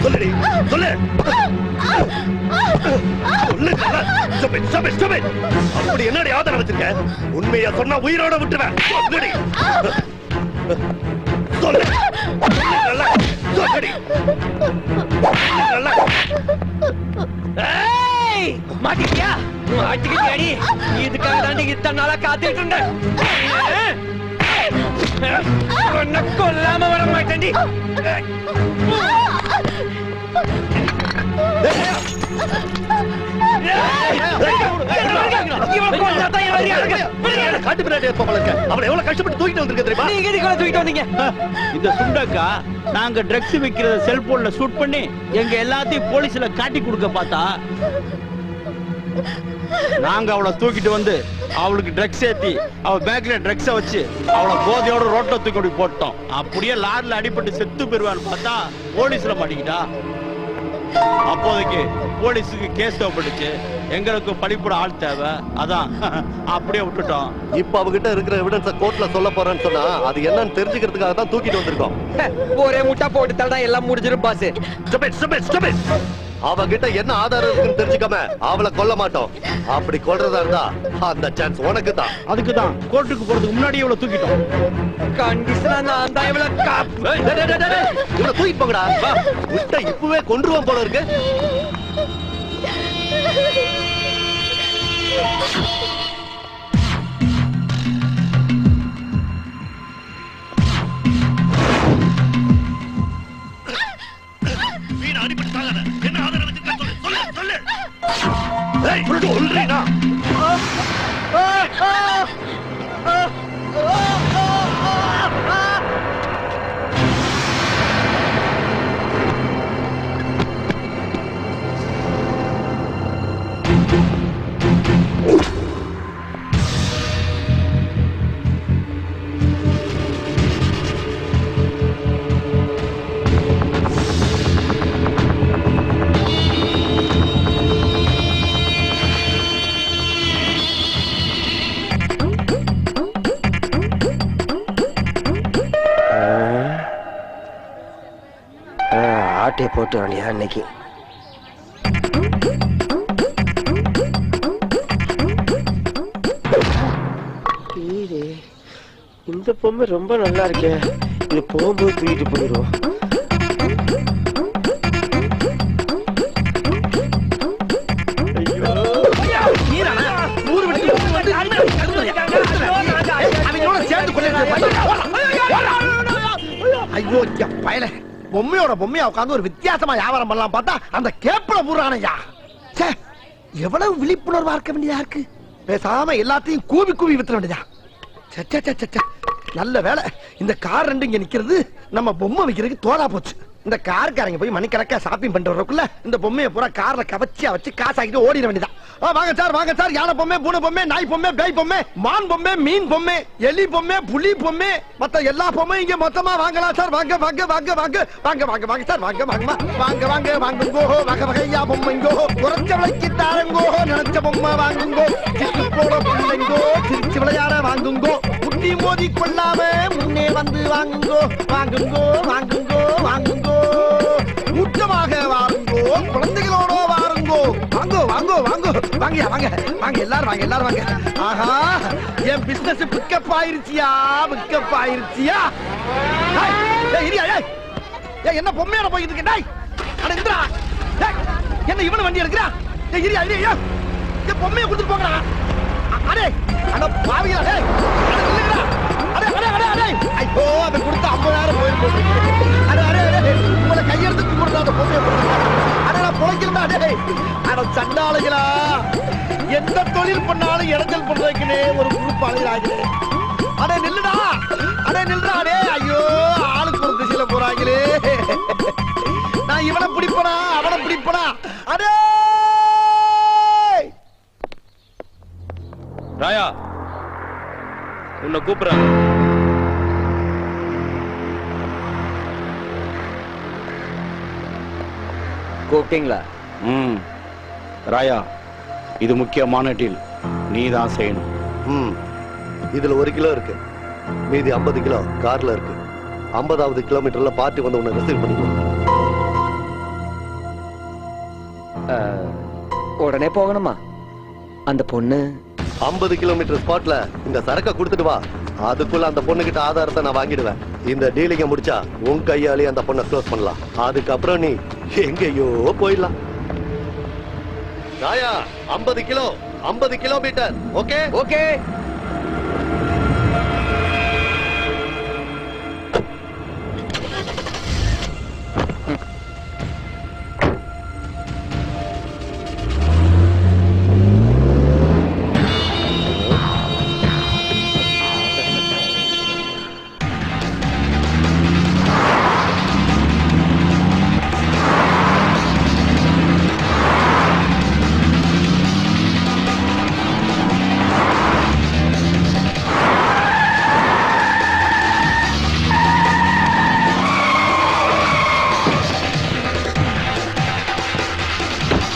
சொல்லுடி சொல்லு. அப்படி என்னடி ஆதாரம் வச்சிருக்க? உண்மையா சொன்னா உயிரோட விட்டுவேன். சொல்லுடி சொல்லு. சொல்லுடி. மாட்டிக்கியா? மாட்டிக்கிட்டியாடி? இதுக்காக தாண்டி இத்தனை நாளா காத்துட்டு இருந்தேன். உன்னை கொல்லாம வர மாட்டேன்டி. இந்த சுண்டக்கா நாங்க ட்ரக்ஸ் விக்கிறத செல்போன்ல ஷூட் பண்ணி எங்க எல்லாத்தையும் போலீஸ்ல காட்டி கொடுக்க பார்த்தா நாங்க அவளை தூக்கிட்டு வந்து அவளுக்கு ட்ரக்ஸ் ஏத்தி அவ பேக்ல ட்ரக்ஸ வச்சு அவளை போதையோட ரோட்ல தூக்கி போட்டோம். அப்படியே லாரில அடிபட்டு செத்து போயிருவான்னு பார்த்தா போலீஸ்ல மாட்டிக்கிட்டா. அப்போதைக்கு போலீஸுக்கு கேஸ் தேவைப்பட்டுச்சு. எங்களுக்கு படிப்புட ஆள் தேவை, அதான் அப்படியே விட்டுட்டோம். இப்ப அவகிட்ட இருக்கிற எவிடன்ஸ கோர்ட்ல சொல்ல போறேன்னு சொன்னா அது என்னன்னு தெரிஞ்சுக்கிறதுக்காக தான் தூக்கிட்டு வந்திருக்கோம். ஒரே முட்டா போட்டு தான் எல்லாம் முடிஞ்சிரும் பாஸ். அவகிட்ட என்ன ஆதாரம் இருக்குன்னு தெரிஞ்சுக்காம அவளை கொல்ல மாட்டோம். அப்படி கொல்றதா இருந்தா அந்த சான்ஸ் உனக்கு தான். அதுக்கு தான் கோர்ட்டுக்கு போறதுக்கு முன்னாடி இவளை தூக்கிட்டோம். கண்டிஷனா நான் தான் இவளை இவளை தூக்கிட்டு போங்கடா. விட்ட இப்பவே கொன்றுவோம் போல இருக்கு. என்ன ஆதாரம் வச்சிருக்க? சொல்லு சொல்லு. ஏய் சொல்றேனா? ஆட்டை போட்டு வேண்டியா இன்னைக்கு. இந்த பொம்மை ரொம்ப நல்லா இருக்கே. இது போகும்போது தூக்கிட்டு போயிடும். ஐயோ பயல, பொம்மையோட பொம்மையா உட்காந்து ஒரு வித்தியாசமா வியாபாரம் பண்ணலாம் பார்த்தா அந்த கேப்பல பூரானையா. எவ்வளவு விழிப்புணர்வா இருக்க வேண்டியதா இருக்கு. பேசாம எல்லாத்தையும் கூவி கூவி வித்துற வேண்டியதா. நல்ல வேலை இந்த கார் ரெண்டு இங்க நிக்கிறது நம்ம பொம்மை வைக்கிறதுக்கு தோதா போச்சு. இந்த கார்காரங்க போய் மணிக்கணக்கா ஷாப்பிங் பண்ணிட்டு வரக்குள்ள இந்த பொம்மையை பூரா கார்ல கவச்சியா வச்சு காசாக்கிட்டு ஓடிட வேண்டியதான். வாங்க சார், யானை பொம்மை, பூனை பொம்மை, நாய் பொம்மை, பேய் பொம்மை, மான் பொம்மை, மீன் பொம்மை, எலி பொம்மை, புலி பொம்மை, மத்த எல்லா பொம்மையும் இங்க மொத்தமா வாங்கலாம் சார். வாங்க வாங்க வாங்க வாங்க வாங்க வாங்க வாங்க சார். வாங்க வாங்க வாங்க வாங்க வாங்குங்கோ. வகை வகையா பொம்மைங்கோ. குறைச்ச விலைக்கு தாரங்கோ. நினைச்ச பொம்மை வாங்குங்கோ. சிட்டு போட பிள்ளைங்கோ. சிரிச்சு விளையாட வாங்குங்கோ. குட்டி மோதி கொள்ளாம முன்னே வந்து வாங்குங்கோ. வாங்குங்கோ வாங்குங்கோ வாங்குங்கோ. கூட்டமாக வாருங்கோ. குழந்தைகளோட வாருங்கோ. வாங்கோ வாங்கோ வாங்கோ. வாங்கயா வாங்க வாங்க எல்லாரும் வாங்க எல்லாரும் வாங்க. ஆஹா, என் பிசினஸ் பிக்கப் ஆயிருச்சியா, பிக்கப் ஆயிருச்சியா. என்ன பொம்மையோட போயிட்டு இருக்க? என்ன இவனு வண்டி எடுக்கிறா? பொம்மையை கொடுத்துட்டு போங்கடா. அடே அட பாவியா. ஐயோ, அதை கொடுத்து 50,000 போயிருக்கோம். உங்களை கையெடுத்து கும்பிடுறா பொம்மையை பொழைக்கிறா. அட சண்டாளுகளா, எந்த தொழில் பண்ணாலும் இடைஞ்சல் பண்றதுக்குன்னே ஒரு குரூப் அழைகிறாங்களே. அடே நில்லுடா, அடே நில்லுடா. அடே ஐயோ, ஆளுக்கு ஒரு திசையில போறாங்களே. நான் இவனை பிடிப்பனா அவனை பிடிப்பனா? அடே ராயா, உன்னை கூப்பிடுறாங்க. கூப்பிட்டீங்களா? ராயா, இது முக்கியமான டீல், நீ தான் செய்யணும். இதுல 1 கிலோ இருக்கு, மீதி 50 கிலோ கார்ல இருக்கு. 50வது கிலோமீட்டர்ல பார்ட்டி வந்து உன்னை ரிசீவ் பண்ணிடுவோம். உடனே போகணுமா? அந்த பொண்ணு 50 கிலோமீட்டர் ஸ்பாட்ல இந்த சரக்கை கொடுத்துட்டு வா. அதுக்குள்ள அந்த பொண்ணு கிட்ட ஆதாரத்தை நான் வாங்கிடுவேன். இந்த டீலிங்க முடிச்சா உன் கையாலே அந்த பொண்ணை க்ளோஸ் பண்ணலாம். அதுக்கப்புறம் நீ எங்கேயோ போயிடலாம். ராயா 50 கிலோமீட்டர். Okay okay.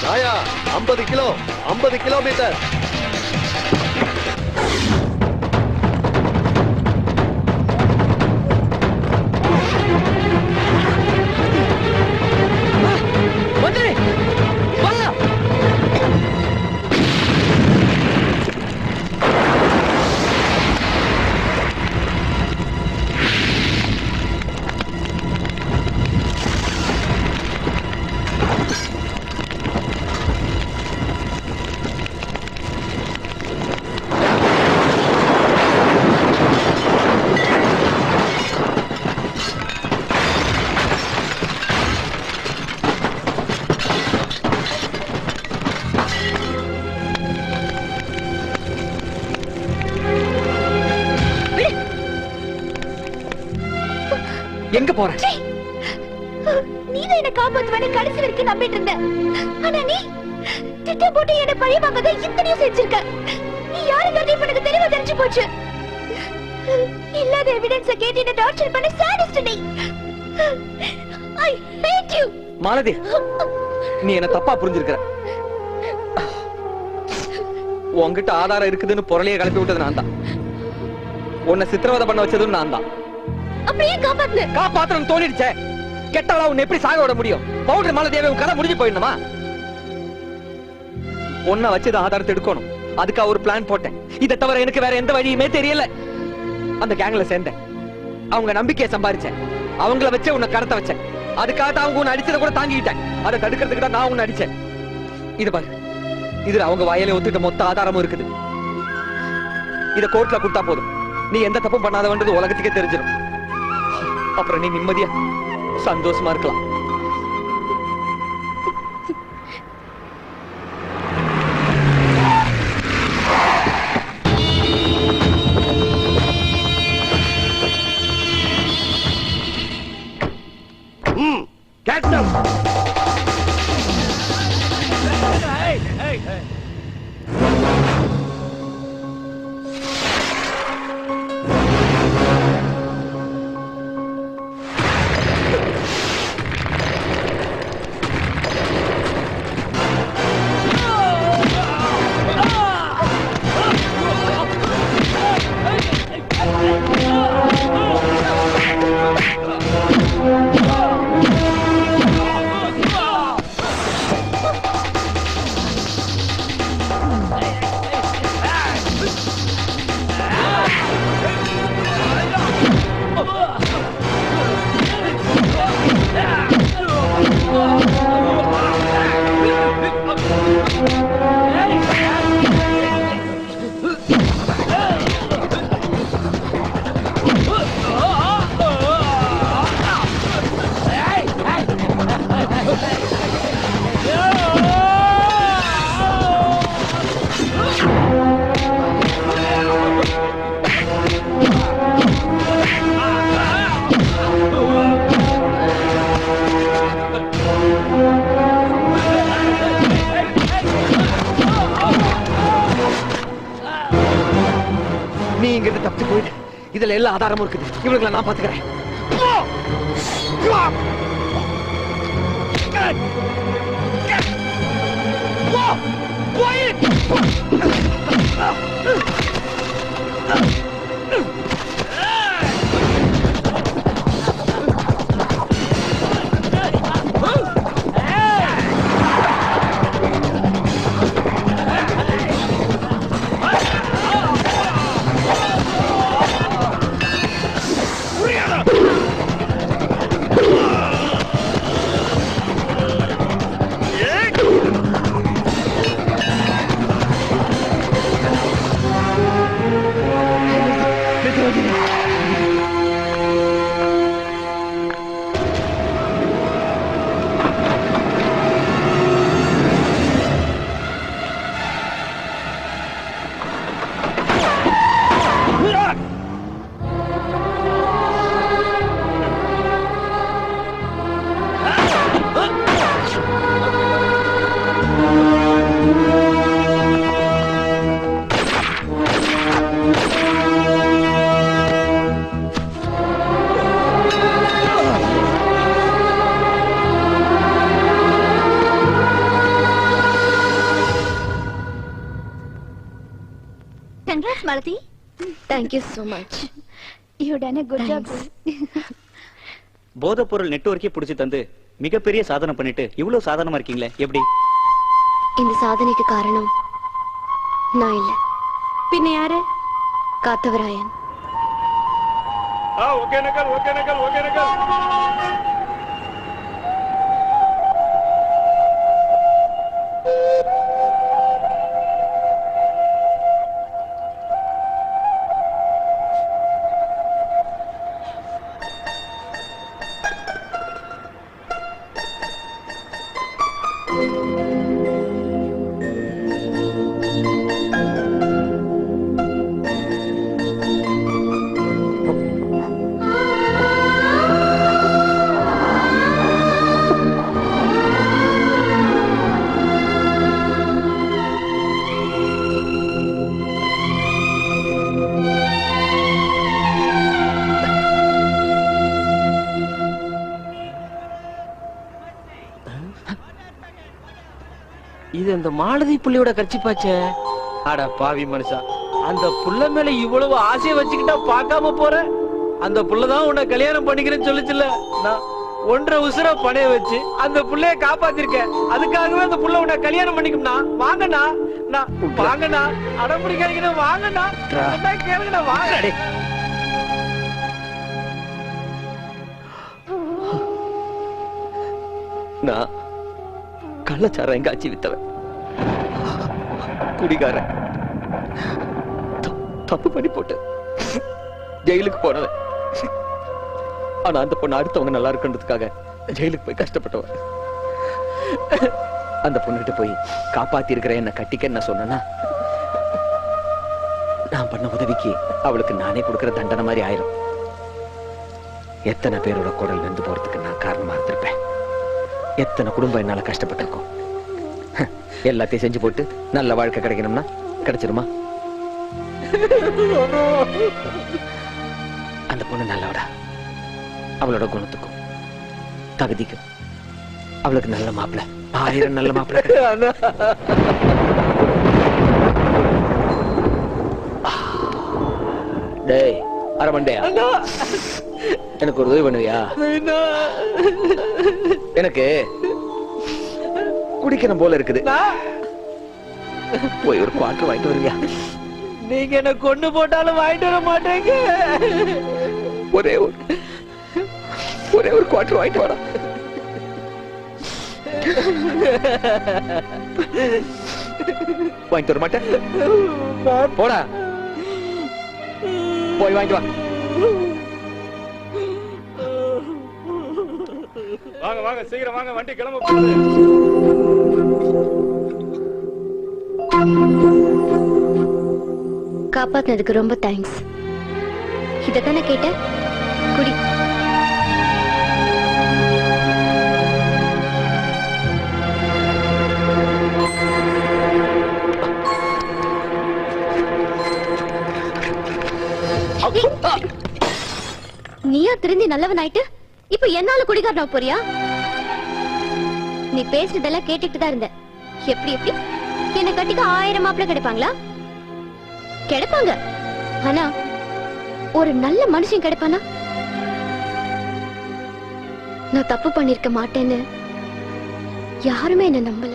ராயா 50 கிலோமீட்டர். வந்துரு வா. எங்க போற? நீதான் என்ன காப்பாத்துவேன்னு கடைசி வரைக்கும் நம்பிட்டு இருந்த. ஆனா நீ திட்டம் போட்டு என்ன பழி வாங்கத இத்தனையும் செஞ்சிருக்க. நீ யாருங்கிறது இப்ப எனக்கு தெளிவா தெரிஞ்சு போச்சு. இல்லாத எவிடன்ஸ கேட்டு என்ன டார்ச்சர் பண்ண சாடிஸ்ட் நீ. I hate you. மாலதி, நீ என்ன தப்பா புரிஞ்சிருக்கிற. உன்கிட்ட ஆதாரம் இருக்குதுன்னு பொருளையே கலப்பி விட்டது நான் தான். உன்னை சித்திரவதை பண்ண வச்சதும் நான் தான். அப்படியே காப்பாத்தணும் தோணிடுச்சே. கெட்டவளா உன்னை எப்படி சாக விட முடியும்? பவுடர் மாலதேவி உன் கதை முடிஞ்சு போயிடணுமா? உன்னை வச்சது ஆதாரத்தை எடுக்கணும். அதுக்கா ஒரு பிளான் போட்டேன். இதை தவிர எனக்கு வேற எந்த வழியுமே தெரியல. அந்த கேங்ல சேர்ந்தேன். அவங்க நம்பிக்கையை சம்பாதிச்சேன். அவங்கள வச்சே உன்னை கடத்த வச்சேன். அதுக்காக அவங்க உன்னை அடிச்சதை கூட தாங்கிக்கிட்டேன். அதை தடுக்கிறதுக்கு தான் நான் உன்னை அடிச்சேன். இது பாரு, இதுல அவங்க வாயில ஒத்துட்ட மொத்த ஆதாரமும் இருக்குது. இத கோர்ட்ல கொடுத்தா போதும். நீ எந்த தப்பும் பண்ணாதவன்றது உலகத்துக்கே தெரிஞ்சிடும். அப்புறம் நீ நிம்மதியா சந்தோஷமா இருக்கலாம். Catch them! நீ இங்க இருந்து தப்பிச்சு போயிட்டு இதுல எல்லா ஆதாரமும் இருக்குது. இவங்களை நான் பாத்துக்கிறேன். Malati. Thank you so much. You done a good job. போதைப்பொருள் நெட்வொர்க்கே புடிச்சு தந்து மிகப்பெரிய சாதனை பண்ணிட்டு இவ்வளவு சாதாரணமா இருக்கீங்களே எப்படி? இந்த சாதனைக்கு காரணம் நான் இல்ல, பின்ன யாரு? காத்தவராயன். இது அந்த மாலதி புள்ளியோட கட்சிப்பாச்சே. அட பாவி மனுஷா, அந்த புள்ள மேல இவ்வளவு ஆசையை வச்சுக்கிட்டா பார்க்காம போற. அந்த புள்ளதான் உன்னை கல்யாணம் பண்ணிக்கிறேன்னு சொல்லுச்சுல்ல. நான் 1.5 உசுர பணைய வச்சு அந்த புள்ளைய காப்பாத்திருக்கேன். அதுக்காகவே அந்த புள்ள உன்னை கல்யாணம் பண்ணிக்கும்னா வாங்கண்ணா. வாங்கண்ணா, அடம்பிடிக்காதீங்கன்னா வாங்கண்ணா. கேளுங்கண்ணா, வாங்க. நான் கள்ளச்சாரம் எங்க ஆச்சி வித்தவன், குடிகாரன், தப்பு பண்ணி போட்டு ஜெயிலுக்கு போனவன். ஆனா அந்த பொண்ணு அடுத்தவங்க நல்லா இருக்குன்றதுக்காக ஜெயிலுக்கு போய் கஷ்டப்பட்டவன். அந்த பொண்ணுகிட்ட போய் காப்பாத்தி இருக்கிற என்ன கட்டிக்க நான் சொன்னா நான் பண்ண உதவிக்கு அவளுக்கு நானே கொடுக்கிற தண்டனை மாதிரி ஆயிரும். எத்தனை பேரோட குரல் வெந்து போறதுக்கு நான் காரணமா இருந்திருப்பேன். எத்தனை குடும்பம் என்னால கஷ்டப்பட்டிருக்கும். எல்லாத்தையும் செஞ்சு போட்டு நல்ல வாழ்க்கை கிடைக்கணும்னா கிடைச்சிருமா? அந்த பொண்ணு நல்லவடா. அவளோட குணத்துக்கும் தகுதிக்கும் அவளுக்கு நல்ல மாப்பிள்ள, 1000 நல்ல மாப்பிள்ள. டேய் அரமண்டையா, எனக்கு ஒரு உதவி பண்ணுவியா? எனக்கு குடிக்கணும் போல இருக்குது. போய் ஒரு குவார்டர் வாங்கிட்டு வருவியா? நீங்க என்ன கொண்டு போட்டாலும் வாங்கிட்டு வர மாட்டேங்க. ஒரே ஒரு குவார்டர் வாங்கிட்டு வாடா. வாங்கிட்டு வர மாட்டேன்? போடா, போய் வாங்கிட்டு வா. வாங்க வாங்க, சீக்கிரம் வாங்க, வண்டி கிளம்ப போகுது. காப்பாத்தினதுக்கு ரொம்ப தேங்க்ஸ். இதத்தானே கேட்ட? குடி. நீயா திருந்தி நல்லவன் ஆயிட்டு இப்ப என்னால குடிகாரனா போறியா? நீ பேசுறதெல்லாம் கேட்டுட்டு தான் இருந்த. எப்படி என்ன கட்டிக்க 1000 மாப்பிள்ளை கிடைப்பாங்களா? கிடைப்பாங்க. ஆனா ஒரு நல்ல மனுஷன் கிடைப்பானா? நான் தப்பு பண்ணிருக்க மாட்டேன்னு யாருமே என்ன நம்பல.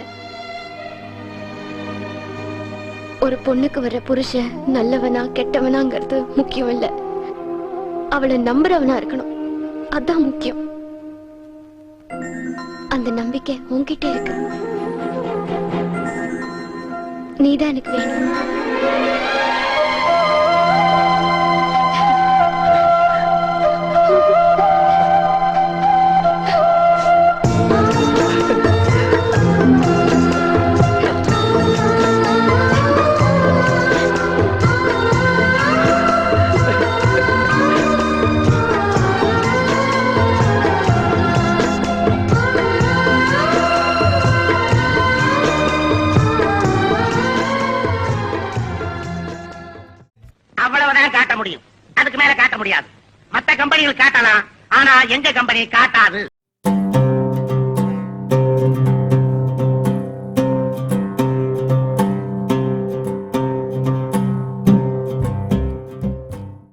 ஒரு பொண்ணுக்கு வர புருஷன் நல்லவனா கெட்டவனாங்கிறது முக்கியம் இல்ல, அவளை நம்புறவனா இருக்கணும். அதான் முக்கியம். அந்த நம்பிக்கை உன்கிட்ட இருக்கு. நீதான் எனக்கு வேணும். அதுக்கு மேல காட்ட முடியாது. மத்த கம்பெனிகள் காட்டலாம், ஆனா எங்க கம்பெனி காட்டாது.